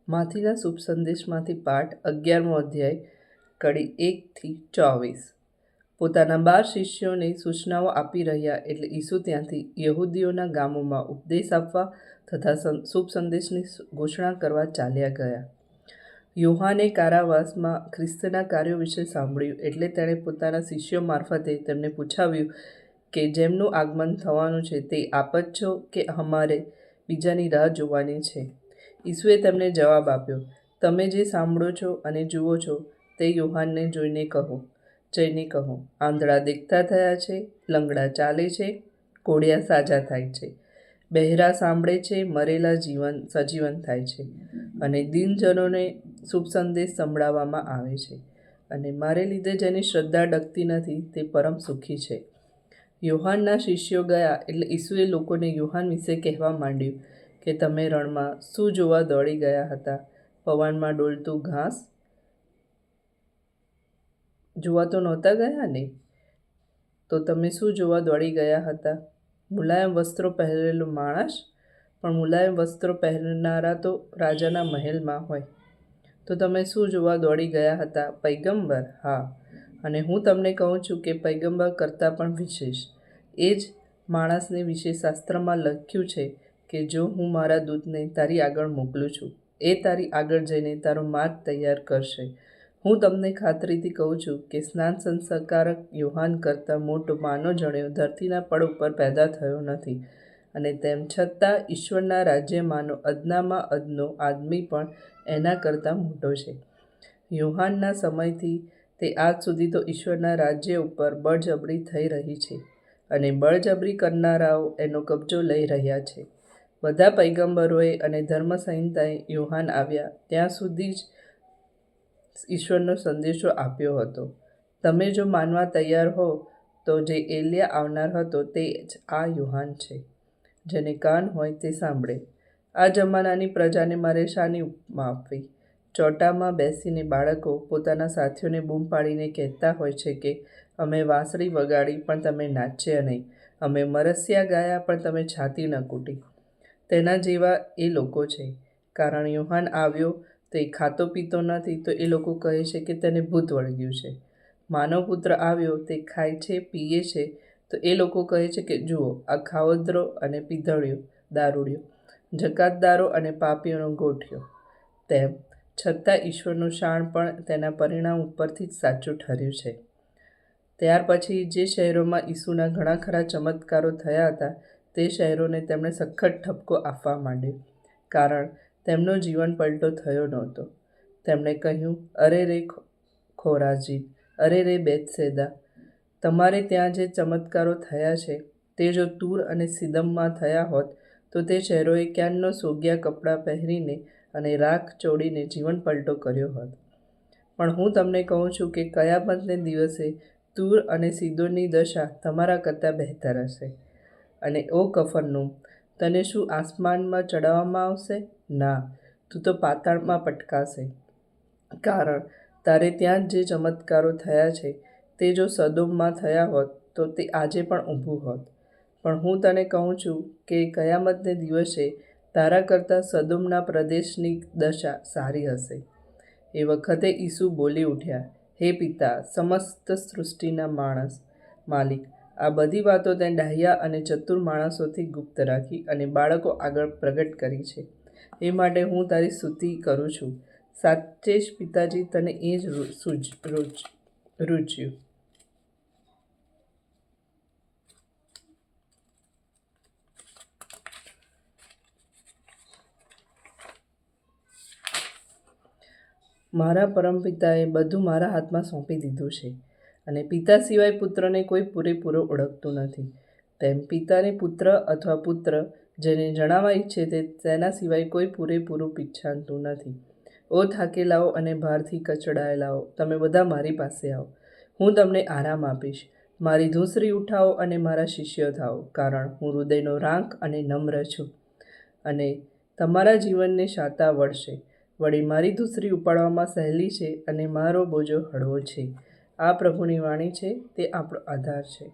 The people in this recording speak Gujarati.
માથીના શુભ સંદેશમાંથી પાઠ 11મો અધ્યાય કડી 1-24. પોતાના 12 શિષ્યોને સૂચનાઓ આપી રહ્યા એટલે ઈસુ ત્યાંથી યહૂદીઓના ગામોમાં ઉપદેશ આપવા તથા શુભ સંદેશની ઘોષણા કરવા ચાલ્યા ગયા. યોહાને કારાવાસમાં ખ્રિસ્તના કાર્યો વિશે સાંભળ્યું એટલે તેણે પોતાના શિષ્યો મારફતે તેમને પૂછાવ્યું કે જેમનું આગમન થવાનું છે તે આપ જ છો કે અમારે બીજાની રાહ જોવાની છે? ઈસુએ તેમને જવાબ આપ્યો, તમે જે સાંભળો છો અને જુઓ છો તે યોહાનને જઈને કહો, આંધળા દેખતા થયા છે, લંગડા ચાલે છે, કોઢિયા સાજા થાય છે, બહેરા સાંભળે છે, મરેલા સજીવન થાય છે, અને દીનજનોને શુભ સંદેશ સંભળાવવામાં આવે છે, અને મારે લીધે જેની શ્રદ્ધા ડગતી નથી તે પરમ સુખી છે. યોહાનના શિષ્યો ગયા એટલે ઈસુએ લોકોને યોહાન વિશે કહેવા માંડ્યું કે તમે રણમાં શું જોવા દોડી ગયા હતા? પવનમાં ડોલતું ઘાસ જોવા તો નહોતા ગયા ને? તો તમે શું જોવા દોડી ગયા હતા? મુલાયમ વસ્ત્રો પહેરેલો માણસ? પણ મુલાયમ વસ્ત્રો પહેરનારા તો રાજાના મહેલમાં હોય. તો તમે શું જોવા દોડી ગયા હતા? પૈગંબર? હા, અને હું તમને કહું છું કે પૈગંબર કરતાં પણ વિશેષ. એ જ માણસને વિશે શાસ્ત્રમાં લખ્યું છે કે જો હું મારા દૂતને તારી આગળ મોકલું છું, એ તારી આગળ જઈને તારો માર્ગ તૈયાર કરશે. હું તમને ખાતરીથી કહું છું કે સ્નાન સંસ્કારક યોહાન કરતાં મોટો માનવજણ્યો ધરતીના પડ ઉપર પેદા થયો નથી, અને તેમ છતાં ઈશ્વરના રાજ્યમાંનો અદનામાં અદનો આદમી પણ એના કરતાં મોટો છે. યોહાનના સમયથી તે આજ સુધી તો ઈશ્વરના રાજ્ય ઉપર બળજબરી થઈ રહી છે, અને બળજબરી કરનારાઓ એનો કબજો લઈ રહ્યા છે. બધા પૈગંબરોએ અને ધર્મસંહિતાએ યોહાન આવ્યા ત્યાં સુધી જ ઈશ્વરનો સંદેશો આપ્યો હતો. તમે જો માનવા તૈયાર હો તો જે એલિયા આવનાર હતો તે જ આ યોહાન છે. જેને કાન હોય તે સાંભળે. આ જમાનાની પ્રજાને મારે શાની ઉપમા આપવી? ચોટામાં બેસીને બાળકો પોતાના સાથીઓને બૂમ પાડીને કહેતા હોય છે કે અમે વાંસળી વગાડી પણ તમે નાચ્યા નહીં, અમે મરસિયા ગાયા પણ તમે છાતી ન કૂટી. તેના જેવા એ લોકો છે. કારણ યોહાન આવ્યો તો એ ખાતો પીતો નથી તો એ લોકો કહે છે કે તેને ભૂત વળગ્યું છે. માનવપુત્ર આવ્યો તે ખાય છે પીએ છે તો એ લોકો કહે છે કે જુઓ આ ખાવદરો અને પીધળિયો, દારૂડિયો, જકાતદારો અને પાપીઓનો ગોઠિયો. તેમ છતાં ઈશ્વરનું શાણ પણ તેના પરિણામ ઉપરથી જ સાચું ઠર્યું છે. ત્યાર પછી જે શહેરોમાં ઈસુના ઘણા ખરા ચમત્કારો થયા હતા તે શહેરોને તેમણે સખત ઠપકો આપવા માંડ્યો, કારણ તેમનો જીવન પલટો થયો નહોતો. તેમણે કહ્યું, અરે રે ખોરાઝીન, અરે રે બેથસેદા, તમારે ત્યાં જે ચમત્કારો થયા છે તે જો તૂર અને સિદમમાં થયા હોત તો તે શહેરોએ ક્યારનો સોગિયા કપડાં પહેરીને અને રાખ ચોડીને જીવન પલટો કર્યો હોત. પણ હું તમને કહું છું કે કયામતને દિવસે તૂર અને સીદોનની દશા તમારા કરતાં બહેતર હશે. અને ઓ કફરનહૂમ, તને શું આસમાનમાં ચડાવવામાં આવશે? ના, તું તો પાતાળમાં પટકાશે. કારણ તારે ત્યાં જે ચમત્કારો થયા છે તે જો સદોમમાં થયા હોત તો તે આજે પણ ઊભું હોત. પણ હું તને કહું છું કે કયામતને દિવસે તારા કરતાં સદોમના પ્રદેશની દશા સારી હશે. એ વખતે ઈસુ બોલી ઉઠ્યા, હે પિતા, સમસ્ત સૃષ્ટિના માલિક, આ બધી વાતો તે ડાહ્યા અને ચતુર માણસોથી ગુપ્ત રાખી અને બાળકો આગળ પ્રગટ કરી છે. એ માટે હું તારી સ્તુતિ કરું છું. સાચે જ પિતાજી તને એ જ રૂચ્યું. મારા પરમપિતાએ બધું મારા હાથમાં સોંપી દીધું છે, અને પિતા સિવાય પુત્રને કોઈ પૂરેપૂરો ઓળખતું નથી. તેમ પિતાને પુત્ર અથવા પુત્ર જેને જણાવવા ઈચ્છે તેના સિવાય કોઈ પૂરેપૂરું પીછાનતું નથી. ઓ થાકેલાઓ અને ભારથી કચડાયેલાઓ, તમે બધા મારી પાસે આવો, હું તમને આરામ આપીશ. મારી ધૂંસરી ઉઠાવો અને મારા શિષ્ય થાઓ, કારણ હું હૃદયનો રાંક અને નમ્ર છું, અને તમારા જીવનને શાતા વળશે. વળી મારી ધૂંસરી ઉપાડવામાં સહેલી છે અને મારો બોજો હળવો છે. આ પ્રભુની વાણી છે, તે આપણો આધાર છે.